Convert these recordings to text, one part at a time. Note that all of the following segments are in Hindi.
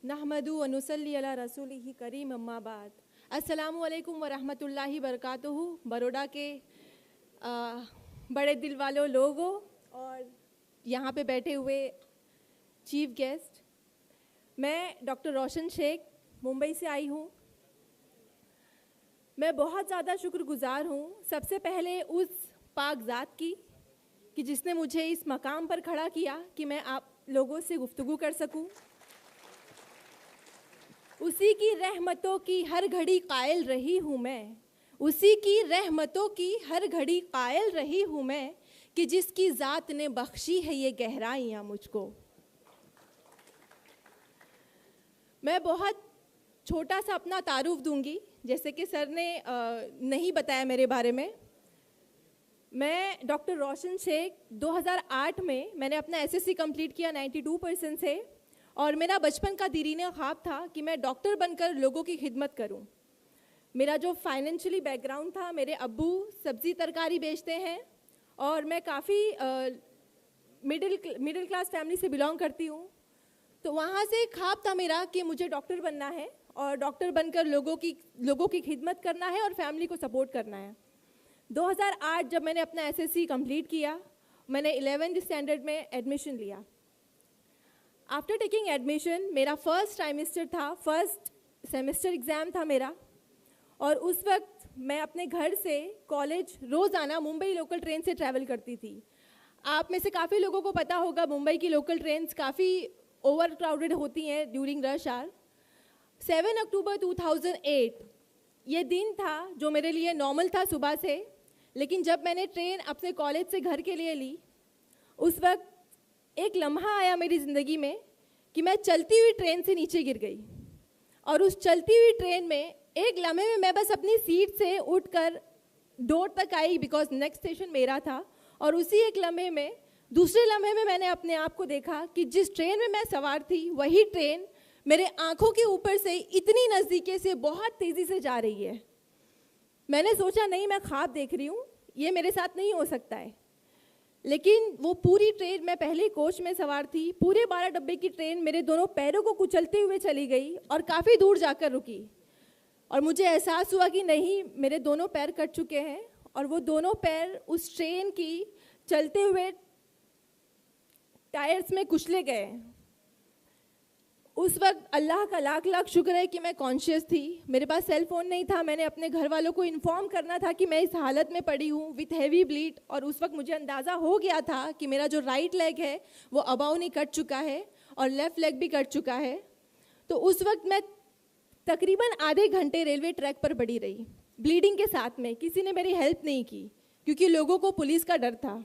नहमदु व नुसल्ली अला रसूलिही करीम अम्मा बाद। अस्सलामु अलैकुम व रहमतुल्लाहि बरकातुहू। बड़ौदा के बड़े दिल वालों लोगों और यहाँ पे बैठे हुए चीफ गेस्ट, मैं डॉक्टर रोशन शेख मुंबई से आई हूँ। मैं बहुत ज़्यादा शुक्रगुजार हूँ सबसे पहले उस पाक ज़ात की कि जिसने मुझे इस मकाम पर खड़ा किया कि मैं आप लोगों से गुफ्तगू कर सकूं। उसी की रहमतों की हर घड़ी कायल रही हूँ मैं, उसी की रहमतों की हर घड़ी कायल रही हूँ मैं कि जिसकी ज़ात ने बख्शी है ये गहराइयाँ मुझको। मैं बहुत छोटा सा अपना तारुफ दूंगी, जैसे कि सर ने नहीं बताया मेरे बारे में। मैं डॉक्टर रोशन शेख 2008 में मैंने अपना एसएससी कंप्लीट किया 92% से, और मेरा बचपन का दीरीने ख्वाब था कि मैं डॉक्टर बनकर लोगों की खिदमत करूं। मेरा जो फाइनेंशियली बैकग्राउंड था, मेरे अब्बू सब्ज़ी तरकारी बेचते हैं और मैं काफ़ी मिडिल क्लास फैमिली से बिलोंग करती हूं। तो वहाँ से एक ख्वाब था मेरा कि मुझे डॉक्टर बनना है और डॉक्टर बनकर लोगों की खिदमत करना है और फैमिली को सपोर्ट करना है। 2008 जब मैंने अपना एसएससी कंप्लीट किया, मैंने 11th स्टैंडर्ड में एडमिशन लिया। आफ्टर टेकिंग एडमिशन मेरा फर्स्ट ट्राइमेस्टर था, फर्स्ट सेमेस्टर एग्ज़ाम था मेरा, और उस वक्त मैं अपने घर से कॉलेज रोज़ाना मुंबई लोकल ट्रेन से ट्रैवल करती थी। आप में से काफ़ी लोगों को पता होगा मुंबई की लोकल ट्रेन्स काफ़ी ओवर क्राउडेड होती हैं ड्यूरिंग रश आवर। 7 अक्टूबर 2008 ये दिन था जो मेरे लिए नॉर्मल था सुबह से, लेकिन जब मैंने ट्रेन अपने कॉलेज से घर के लिए ली, उस वक्त एक लम्हा आया मेरी ज़िंदगी में कि मैं चलती हुई ट्रेन से नीचे गिर गई। और उस चलती हुई ट्रेन में एक लम्हे में मैं बस अपनी सीट से उठकर डोर तक आई, बिकॉज नेक्स्ट स्टेशन मेरा था। और उसी एक लम्हे में, दूसरे लम्हे में मैंने अपने आप को देखा कि जिस ट्रेन में मैं सवार थी वही ट्रेन मेरे आँखों के ऊपर से इतनी नज़दीके से बहुत तेज़ी से जा रही है। मैंने सोचा नहीं, मैं ख्वाब देख रही हूँ, ये मेरे साथ नहीं हो सकता है। लेकिन वो पूरी ट्रेन, मैं पहले कोच में सवार थी, पूरे 12 डब्बे की ट्रेन मेरे दोनों पैरों को कुचलते हुए चली गई और काफ़ी दूर जाकर रुकी। और मुझे एहसास हुआ कि नहीं, मेरे दोनों पैर कट चुके हैं और वो दोनों पैर उस ट्रेन की चलते हुए टायर्स में कुचले गए। उस वक्त अल्लाह का लाख लाख शुक्र है कि मैं कॉन्शियस थी। मेरे पास सेल फ़ोन नहीं था, मैंने अपने घर वालों को इन्फॉर्म करना था कि मैं इस हालत में पड़ी हूँ विथ हैवी ब्लीड। और उस वक्त मुझे अंदाज़ा हो गया था कि मेरा जो राइट लेग है वो अबाउ नहीं कट चुका है और लेफ़्ट लेग भी कट चुका है। तो उस वक्त मैं तकरीबन आधे घंटे रेलवे ट्रैक पर पड़ी रही ब्लीडिंग के साथ में। किसी ने मेरी हेल्प नहीं की क्योंकि लोगों को पुलिस का डर था।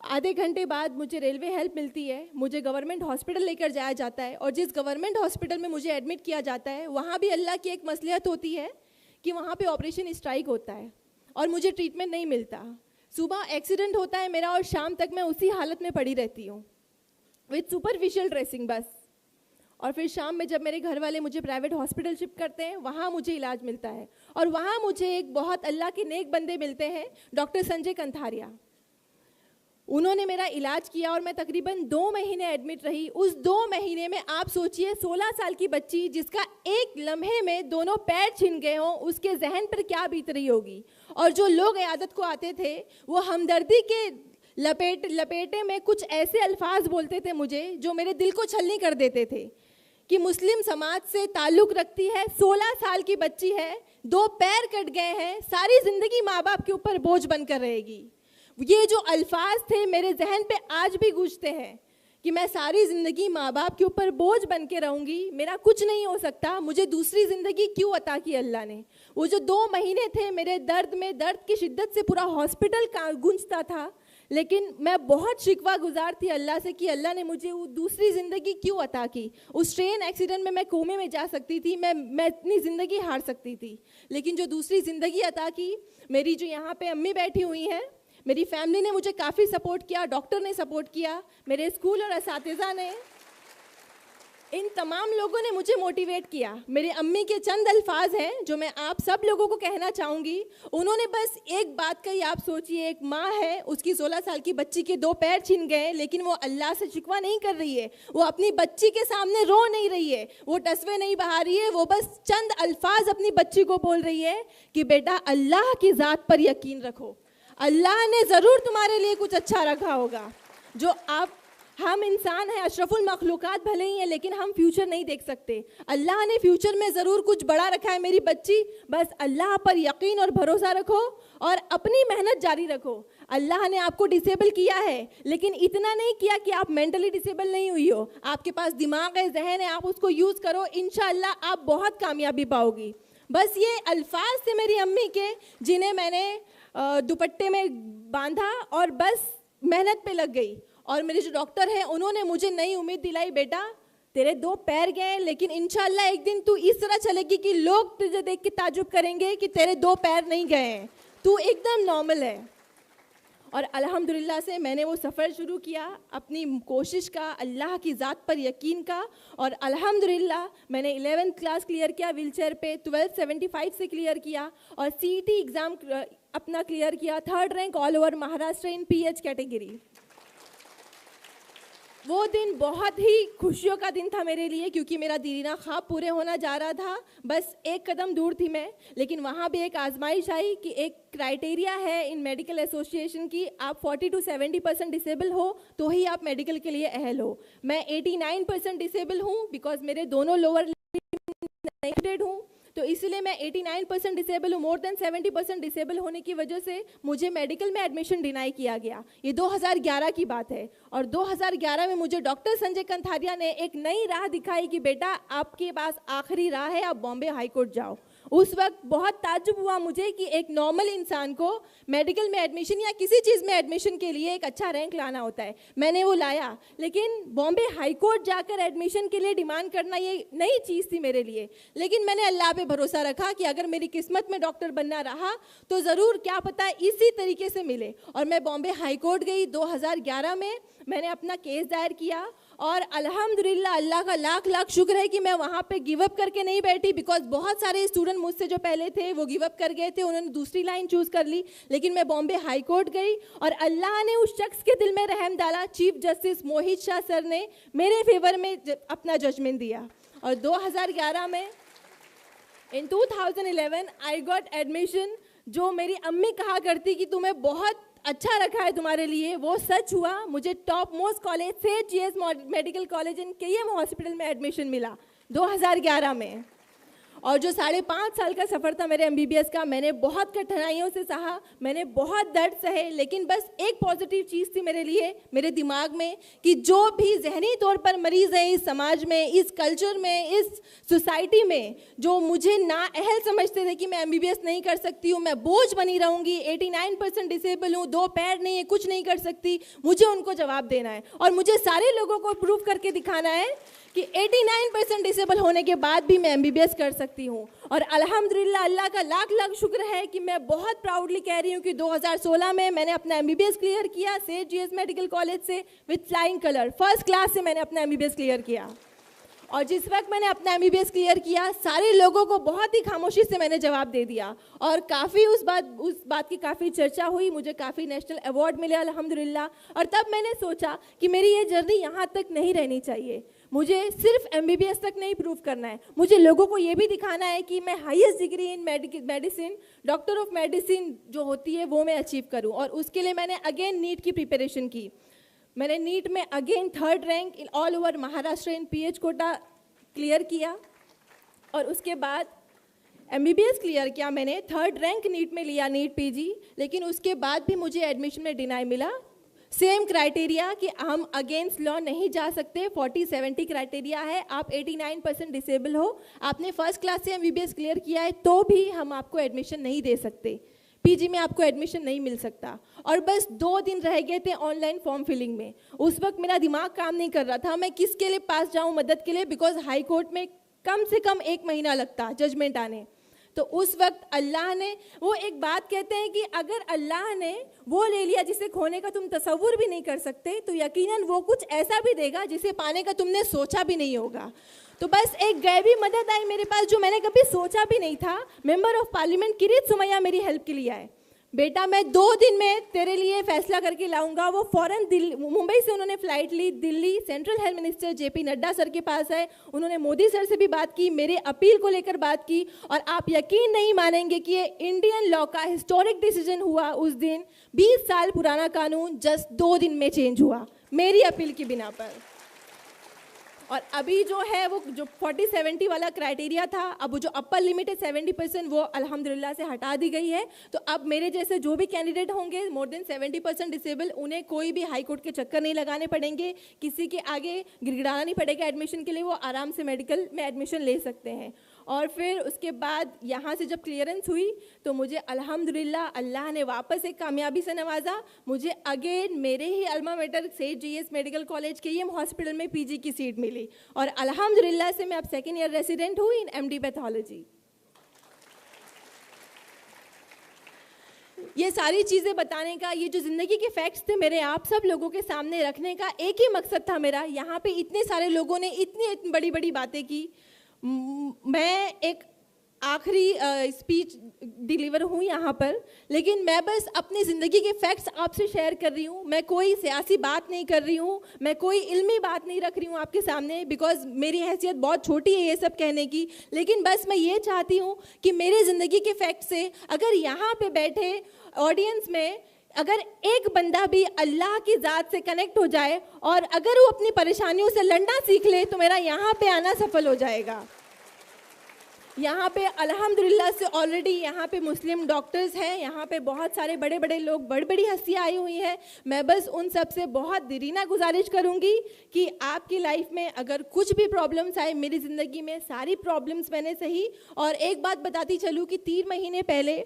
आधे घंटे बाद मुझे रेलवे हेल्प मिलती है, मुझे गवर्नमेंट हॉस्पिटल लेकर जाया जाता है। और जिस गवर्नमेंट हॉस्पिटल में मुझे एडमिट किया जाता है, वहाँ भी अल्लाह की एक मसलियत होती है कि वहाँ पे ऑपरेशन स्ट्राइक होता है और मुझे ट्रीटमेंट नहीं मिलता। सुबह एक्सीडेंट होता है मेरा और शाम तक मैं उसी हालत में पड़ी रहती हूँ विथ सुपरफिशियल ड्रेसिंग बस। और फिर शाम में जब मेरे घर वाले मुझे प्राइवेट हॉस्पिटल शिफ्ट करते हैं, वहाँ मुझे इलाज मिलता है। और वहाँ मुझे एक बहुत अल्लाह के नेक बंदे मिलते हैं, डॉक्टर संजय कंथारिया। उन्होंने मेरा इलाज किया और मैं तकरीबन 2 महीने एडमिट रही। उस 2 महीने में आप सोचिए 16 साल की बच्ची जिसका एक लम्हे में दोनों पैर छिन गए हों, उसके जहन पर क्या बीत रही होगी। और जो लोग इयादत को आते थे वो हमदर्दी के लपेटे में कुछ ऐसे अल्फाज बोलते थे मुझे जो मेरे दिल को छलनी कर देते थे कि मुस्लिम समाज से ताल्लुक़ रखती है, 16 साल की बच्ची है, 2 पैर कट गए हैं, सारी ज़िंदगी माँ बाप के ऊपर बोझ बनकर रहेगी। ये जो अल्फाज थे मेरे जहन पे आज भी गूंजते हैं कि मैं सारी ज़िंदगी माँ बाप के ऊपर बोझ बन के रहूँगी, मेरा कुछ नहीं हो सकता, मुझे दूसरी ज़िंदगी क्यों अता की अल्लाह ने। वो जो 2 महीने थे मेरे दर्द में, दर्द की शिद्दत से पूरा हॉस्पिटल गूंजता था। लेकिन मैं बहुत शिकवा गुजार थी अल्लाह से कि अल्लाह ने मुझे वो दूसरी ज़िंदगी क्यों अता की। उस ट्रेन एक्सीडेंट में मैं कोमे में जा सकती थी, मैं इतनी ज़िंदगी हार सकती थी, लेकिन जो दूसरी ज़िंदगी अता की, मेरी जो यहाँ पे अम्मी बैठी हुई हैं, मेरी फैमिली ने मुझे काफ़ी सपोर्ट किया, डॉक्टर ने सपोर्ट किया, मेरे स्कूल और असातिज़ा ने। इन तमाम लोगों ने मुझे मोटिवेट किया। मेरी अम्मी के चंद अल्फाज हैं जो मैं आप सब लोगों को कहना चाहूँगी। उन्होंने बस एक बात कही, आप सोचिए, एक माँ है, उसकी 16 साल की बच्ची के 2 पैर छिन गए, लेकिन वो अल्लाह से शिकवा नहीं कर रही है, वो अपनी बच्ची के सामने रो नहीं रही है, वो टसवे नहीं बहा रही है, वो बस चंद अल्फाज अपनी बच्ची को बोल रही है कि बेटा अल्लाह की ज़ात पर यकीन रखो, अल्लाह ने ज़रूर तुम्हारे लिए कुछ अच्छा रखा होगा। जो हम इंसान हैं, अशरफुल मखलूकात भले ही हैं, लेकिन हम फ्यूचर नहीं देख सकते। अल्लाह ने फ्यूचर में ज़रूर कुछ बड़ा रखा है मेरी बच्ची, बस अल्लाह पर यकीन और भरोसा रखो और अपनी मेहनत जारी रखो। अल्लाह ने आपको डिसेबल किया है, लेकिन इतना नहीं किया कि आप मेंटली डिसेबल नहीं हुई हो। आपके पास दिमाग है, जहन है, आप उसको यूज़ करो, इंशाअल्लाह आप बहुत कामयाबी पाओगी। बस ये अल्फाज थे मेरी अम्मी के, जिन्हें मैंने दुपट्टे में बांधा और बस मेहनत पे लग गई। और मेरे जो डॉक्टर हैं उन्होंने मुझे नई उम्मीद दिलाई, बेटा तेरे 2 पैर गए, लेकिन इंशाल्लाह एक दिन तू इस तरह चलेगी कि लोग तुझे देख के ताजुब करेंगे कि तेरे 2 पैर नहीं गए हैं, तू एकदम नॉर्मल है। और अल्हम्दुलिल्लाह से मैंने वो सफ़र शुरू किया अपनी कोशिश का, अल्लाह की ज़ात पर यकीन का, और अल्हम्दुलिल्लाह मैंने 11th क्लास क्लियर किया व्हीलचेयर पे, 1275 से क्लियर किया, और CET एग्ज़ाम अपना क्लियर किया, 3rd rank all over Maharashtra in PH category. वो दिन बहुत ही खुशियों का दिन था मेरे लिए, क्योंकि मेरा दीना ख्वाब पूरे होना जा रहा था, बस एक कदम दूर थी मैं। लेकिन वहाँ भी एक आजमाइश आई कि एक क्राइटेरिया है इन मेडिकल एसोसिएशन की, आप 40 to 70% डिसेबल हो तो ही आप मेडिकल के लिए अहल हो। मैं 89% डिसेबल हूँ, बिकॉज मेरे दोनों लोअर लिमिटेड हूँ, तो इसलिए मैं 89% डिसेबल हूँ। मोर देन 70% डिसेबल होने की वजह से मुझे मेडिकल में एडमिशन डिनाई किया गया। ये 2011 की बात है, और 2011 में मुझे डॉक्टर संजय कंथारिया ने एक नई राह दिखाई कि बेटा आपके पास आखिरी राह है, आप बॉम्बे हाई कोर्ट जाओ। उस वक्त बहुत ताज्जुब हुआ मुझे कि एक नॉर्मल इंसान को मेडिकल में एडमिशन या किसी चीज़ में एडमिशन के लिए एक अच्छा रैंक लाना होता है। मैंने वो लाया, लेकिन बॉम्बे हाई कोर्ट जाकर एडमिशन के लिए डिमांड करना ये नई चीज़ थी मेरे लिए। लेकिन मैंने अल्लाह पे भरोसा रखा कि अगर मेरी किस्मत में डॉक्टर बनना रहा तो ज़रूर, क्या पता इसी तरीके से मिले। और मैं बॉम्बे हाई कोर्ट गई 2011 में, मैंने अपना केस दायर किया, और अल्हम्दुलिल्लाह अल्लाह का लाख लाख शुक्र है कि मैं वहाँ पे गिव अप करके नहीं बैठी, बिकॉज बहुत सारे स्टूडेंट मुझसे जो पहले थे वो गिव अप कर गए थे, उन्होंने दूसरी लाइन चूज़ कर ली। लेकिन मैं बॉम्बे हाई कोर्ट गई और अल्लाह ने उस शख्स के दिल में रहम डाला, चीफ जस्टिस मोहित शाह सर ने मेरे फेवर में अपना जजमेंट दिया। और 2011 में इन 2011 आई गॉट एडमिशन। जो मेरी अम्मी कहा करती कि तुम्हें बहुत अच्छा रखा है तुम्हारे लिए, वो सच हुआ। मुझे टॉप मोस्ट कॉलेज से GS medical college in KM hospital में एडमिशन मिला 2011 में। और जो 5.5 साल का सफ़र था मेरे MBBS का, मैंने बहुत कठिनाइयों से सहा, मैंने बहुत दर्द सहे, लेकिन बस एक पॉजिटिव चीज़ थी मेरे लिए, मेरे दिमाग में, कि जो भी जहनी तौर पर मरीज़ हैं इस समाज में, इस कल्चर में, इस सोसाइटी में, जो मुझे नाअहल समझते थे कि मैं MBBS नहीं कर सकती हूँ, मैं बोझ बनी रहूँगी, 89% डिसेबल हूँ, 2 पैर नहीं है, कुछ नहीं कर सकती, मुझे उनको जवाब देना है। और मुझे सारे लोगों को प्रूव करके दिखाना है कि 89% डिसेबल होने के बाद भी मैं MBBS कर सकती हूँ। और अल्हम्दुलिल्लाह अल्लाह का लाख लाख शुक्र है कि मैं बहुत प्राउडली कह रही हूँ कि 2016 में मैंने अपना MBBS क्लियर किया सेठ GS मेडिकल कॉलेज से with flying colour, 1st class से मैंने अपना MBBS क्लियर किया। और जिस वक्त मैंने अपना MBBS क्लियर किया, सारे लोगों को बहुत ही खामोशी से मैंने जवाब दे दिया, और काफ़ी उस बात की काफ़ी चर्चा हुई, मुझे काफ़ी नेशनल अवार्ड मिले अल्हम्दुलिल्लाह। और तब मैंने सोचा कि मेरी ये जर्नी यहाँ तक नहीं रहनी चाहिए, मुझे सिर्फ MBBS तक नहीं प्रूव करना है, मुझे लोगों को ये भी दिखाना है कि मैं highest degree in medicine, doctor of medicine जो होती है वो मैं अचीव करूँ। और उसके लिए मैंने अगेन नीट की प्रिपरेशन की। मैंने नीट में again 3rd rank in all over Maharashtra in PH quota clear किया, और उसके बाद MBBS क्लियर किया मैंने, 3rd रैंक नीट में लिया, नीट PG। लेकिन उसके बाद भी मुझे एडमिशन में डिनाई मिला, सेम क्राइटेरिया कि हम अगेंस्ट लॉ नहीं जा सकते, 40-70 क्राइटेरिया है, आप 89% डिसेबल हो, आपने 1st क्लास से MBBS क्लियर किया है, तो भी हम आपको एडमिशन नहीं दे सकते, PG में आपको एडमिशन नहीं मिल सकता। और बस 2 दिन रह गए थे ऑनलाइन फॉर्म फिलिंग में। उस वक्त मेरा दिमाग काम नहीं कर रहा था, मैं किसके लिए पास जाऊं मदद के लिए, बिकॉज हाई कोर्ट में कम से कम 1 महीना लगता जजमेंट आने। तो उस वक्त अल्लाह ने, वो एक बात कहते हैं कि अगर अल्लाह ने वो ले लिया जिसे खोने का तुम तसव्वुर भी नहीं कर सकते, तो यकीनन वो कुछ ऐसा भी देगा जिसे पाने का तुमने सोचा भी नहीं होगा। तो बस एक गैबी मदद आई मेरे पास जो मैंने कभी सोचा भी नहीं था। मेंबर ऑफ पार्लियामेंट किरीट सुमैया मेरी हेल्प के लिए आए। बेटा मैं 2 दिन में तेरे लिए फैसला करके लाऊंगा। वो फौरन दिल्ली, मुंबई से उन्होंने फ्लाइट ली, Delhi central health minister JP Nadda sir के पास आए। उन्होंने मोदी सर से भी बात की, मेरे अपील को लेकर बात की, और आप यकीन नहीं मानेंगे कि ये इंडियन लॉ का हिस्टोरिक डिसीजन हुआ उस दिन। 20 साल पुराना कानून जस्ट 2 दिन में चेंज हुआ मेरी अपील की बिना पर। और अभी जो है वो जो 40-70 वाला क्राइटेरिया था, अब वो जो अपर लिमिट है 70%, वो अल्हम्दुलिल्लाह से हटा दी गई है। तो अब मेरे जैसे जो भी कैंडिडेट होंगे मोर देन 70% डिसेबल, उन्हें कोई भी हाई कोर्ट के चक्कर नहीं लगाने पड़ेंगे, किसी के आगे गिड़गिड़ाना नहीं पड़ेगा एडमिशन के लिए, वो आराम से मेडिकल में एडमिशन ले सकते हैं। और फिर उसके बाद यहाँ से जब क्लियरेंस हुई तो मुझे अल्हम्दुलिल्लाह अल्लाह ने वापस एक कामयाबी से नवाजा। मुझे अगेन मेरे ही अल्मा मेटर सेठ GS medical college KEM hospital में PG की सीट मिली, और अल्हम्दुलिल्लाह से मैं अब 2nd ईयर रेसिडेंट हुई इन MD पैथोलॉजी। ये सारी चीज़ें बताने का, ये जो ज़िंदगी के फैक्ट्स थे मेरे आप सब लोगों के सामने रखने का एक ही मकसद था मेरा। यहाँ पे इतने सारे लोगों ने इतनी बड़ी बड़ी बातें की, मैं एक आखिरी स्पीच डिलीवर हूँ यहाँ पर, लेकिन मैं बस अपनी ज़िंदगी के फैक्ट्स आपसे शेयर कर रही हूँ। मैं कोई सियासी बात नहीं कर रही हूँ, मैं कोई इल्मी बात नहीं रख रही हूँ आपके सामने, बिकॉज मेरी हैसियत बहुत छोटी है ये सब कहने की। लेकिन बस मैं ये चाहती हूँ कि मेरी ज़िंदगी के फैक्ट से अगर यहाँ पे बैठे ऑडियंस में अगर एक बंदा भी अल्लाह की ज़ात से कनेक्ट हो जाए और अगर वो अपनी परेशानियों से लड़ना सीख ले, तो मेरा यहाँ पे आना सफल हो जाएगा। यहाँ पे अल्हम्दुलिल्लाह से ऑलरेडी यहाँ पे मुस्लिम डॉक्टर्स हैं, यहाँ पे बहुत सारे बड़े बड़े लोग, बड़ी बड़ी हस्तियाँ आई हुई हैं। मैं बस उन सब से बहुत दिलीना गुजारिश करूँगी कि आपकी लाइफ में अगर कुछ भी प्रॉब्लम्स आए, मेरी ज़िंदगी में सारी प्रॉब्लम्स मैंने सही। और एक बात बताती चलूँ कि 3 महीने पहले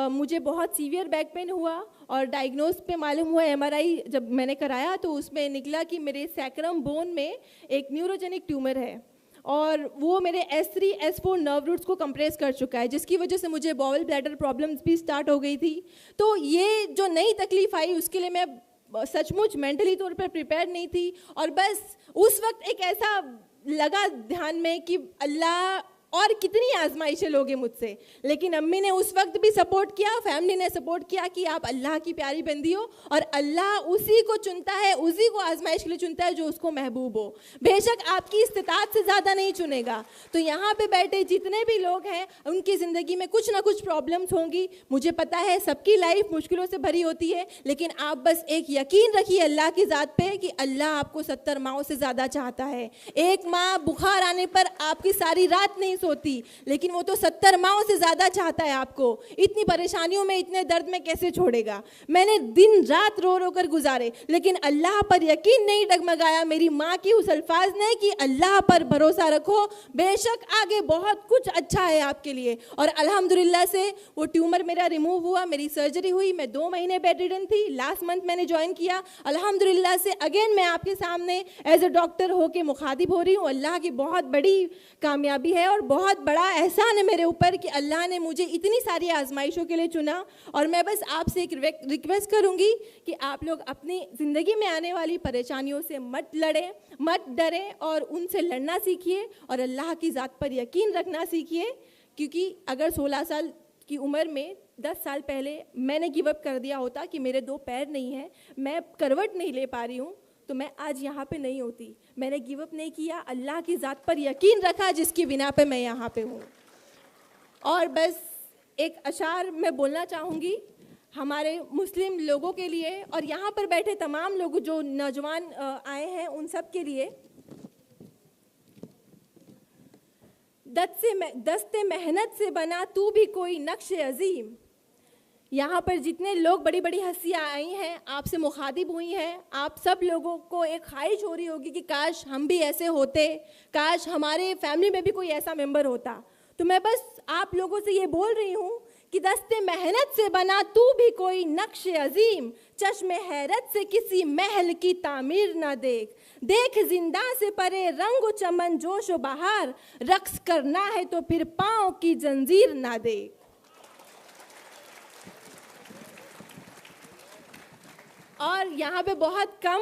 मुझे बहुत सीवियर बैक पेन हुआ, और डायग्नोज पे मालूम हुआ MRI जब मैंने कराया तो उसमें निकला कि मेरे सैक्रम बोन में एक न्यूरोजेनिक ट्यूमर है, और वो मेरे S3 S4 नर्व रूट्स को कंप्रेस कर चुका है, जिसकी वजह से मुझे बॉवल ब्लैडर प्रॉब्लम्स भी स्टार्ट हो गई थी। तो ये जो नई तकलीफ आई उसके लिए मैं सचमुच मेंटली तौर पर प्रिपेयर नहीं थी। और बस उस वक्त एक ऐसा लगा ध्यान में कि अल्लाह और कितनी आजमाइशें लोगे मुझसे, लेकिन अम्मी ने उस वक्त भी सपोर्ट किया, फैमिली ने सपोर्ट किया कि आप अल्लाह की प्यारी बंदी हो, और अल्लाह उसी को चुनता है, उसी को आजमाइश के लिए चुनता है जो उसको महबूब हो। बेशक आपकी इस्तिताअत से ज़्यादा नहीं चुनेगा। तो यहाँ पे बैठे जितने भी लोग हैं उनकी ज़िंदगी में कुछ ना कुछ प्रॉब्लम्स होंगी, मुझे पता है सबकी लाइफ मुश्किलों से भरी होती है, लेकिन आप बस एक यकीन रखिए अल्लाह की ज़ात पे कि अल्लाह आपको 70 माओं से ज़्यादा चाहता है। एक माँ बुखार आने पर आपकी सारी रात नहीं सोती, लेकिन वो तो 70 माओं से ज्यादा चाहता है आपको। इतनी परेशानियों में, इतने दर्द में कैसे छोड़ेगा। मैंने दिन रात रो रो कर गुजारे, लेकिन अल्लाह पर यकीन नहीं डगमगाया। मेरी माँ की उस अल्फाज ने कि अल्लाह पर भरोसा रखो, बेशक आगे बहुत कुछ अच्छा है आपके लिए। और अल्हम्दुलिल्लाह से वो ट्यूमर मेरा रिमूव हुआ, मेरी सर्जरी हुई, मैं 2 महीने बेड रिडन थी। लास्ट मंथ मैंने ज्वाइन किया। अल्हम्दुलिल्लाह से अगेन मैं आपके सामने एज ए डॉक्टर होके मुखातिब हो रही हूँ। अल्लाह की बहुत बड़ी कामयाबी है और बहुत बड़ा एहसान है मेरे ऊपर कि अल्लाह ने मुझे इतनी सारी आजमाइशों के लिए चुना। और मैं बस आपसे एक रिक्वेस्ट करूंगी कि आप लोग अपनी ज़िंदगी में आने वाली परेशानियों से मत लड़ें, मत डरें, और उनसे लड़ना सीखिए और अल्लाह की ज़ात पर यकीन रखना सीखिए। क्योंकि अगर 16 साल की उम्र में 10 साल पहले मैंने गिव अप कर दिया होता कि मेरे 2 पैर नहीं हैं, मैं करवट नहीं ले पा रही हूँ, तो मैं आज यहाँ पे नहीं होती। मैंने गिव अप नहीं किया, अल्लाह की ज़ात पर यकीन रखा जिसकी बिना पे मैं यहाँ पे हूँ। और बस एक अशार मैं बोलना चाहूँगी हमारे मुस्लिम लोगों के लिए और यहाँ पर बैठे तमाम लोग जो नौजवान आए हैं उन सब के लिए। दस्ते मेहनत से बना तू भी कोई नक्श अजीम। यहाँ पर जितने लोग बड़ी बड़ी हस्तियाँ आई हैं, आपसे मुखातिब हुई हैं, आप सब लोगों को एक ख्वाहिश हो रही होगी कि काश हम भी ऐसे होते, काश हमारे फैमिली में भी कोई ऐसा मेंबर होता। तो मैं बस आप लोगों से ये बोल रही हूँ कि दस्ते मेहनत से बना तू भी कोई नक्श अजीम, चश्मे हैरत से किसी महल की तामीर ना देख, देख जिंदा से परे रंग चमन जोश व बहार, रक्स करना है तो फिर पाँव की जंजीर ना देख। और यहाँ पे बहुत कम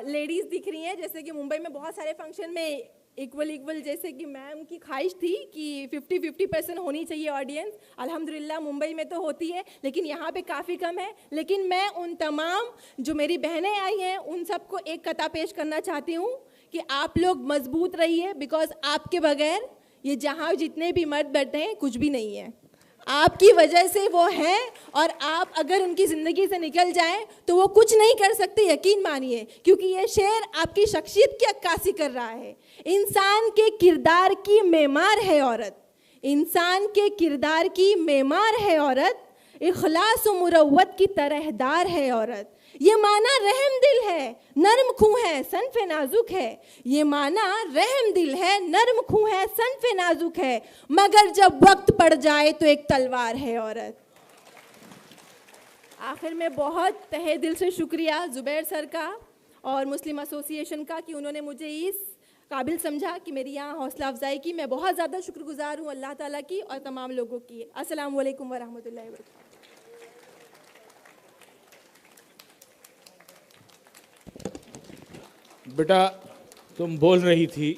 लेडीज़ दिख रही हैं, जैसे कि मुंबई में बहुत सारे फंक्शन में इक्वल जैसे कि मैम की ख्वाहिश थी कि 50-50% होनी चाहिए ऑडियंस। अल्हम्दुलिल्लाह मुंबई में तो होती है, लेकिन यहाँ पे काफ़ी कम है। लेकिन मैं उन तमाम जो मेरी बहनें आई हैं उन सबको एक कथा पेश करना चाहती हूँ कि आप लोग मजबूत रहिए, बिकॉज आपके बगैर ये जहाँ जितने भी मर्द बैठे हैं कुछ भी नहीं है। आपकी वजह से वो हैं, और आप अगर उनकी ज़िंदगी से निकल जाएं तो वो कुछ नहीं कर सकते, यकीन मानिए, क्योंकि ये शेर आपकी शख्सियत की अक्कासी कर रहा है। इंसान के किरदार की मेमार है औरत, इंसान के किरदार की मेमार है औरत, इखलास व मुरव्वत की तरहदार है औरत। ये माना रहम दिल है, नर्म खूं है, सनफ़े नाजुक है। ये माना रहम दिल है, नर्म खूं है, सनफ़े नाजुक है, मगर जब वक्त पड़ जाए तो एक तलवार है औरत। आखिर में बहुत तहे दिल से शुक्रिया ज़ुबैर सर का और मुस्लिम एसोसिएशन का कि उन्होंने मुझे इस काबिल समझा कि मेरी यहाँ हौसला अफजाई की। मैं बहुत ज़्यादा शुक्रगुजार हूँ अल्लाह ताला की और तमाम लोगों की। अस्सलाम वालेकुम व रहमतुल्लाहि व बरकातहू। बेटा तुम बोल रही थी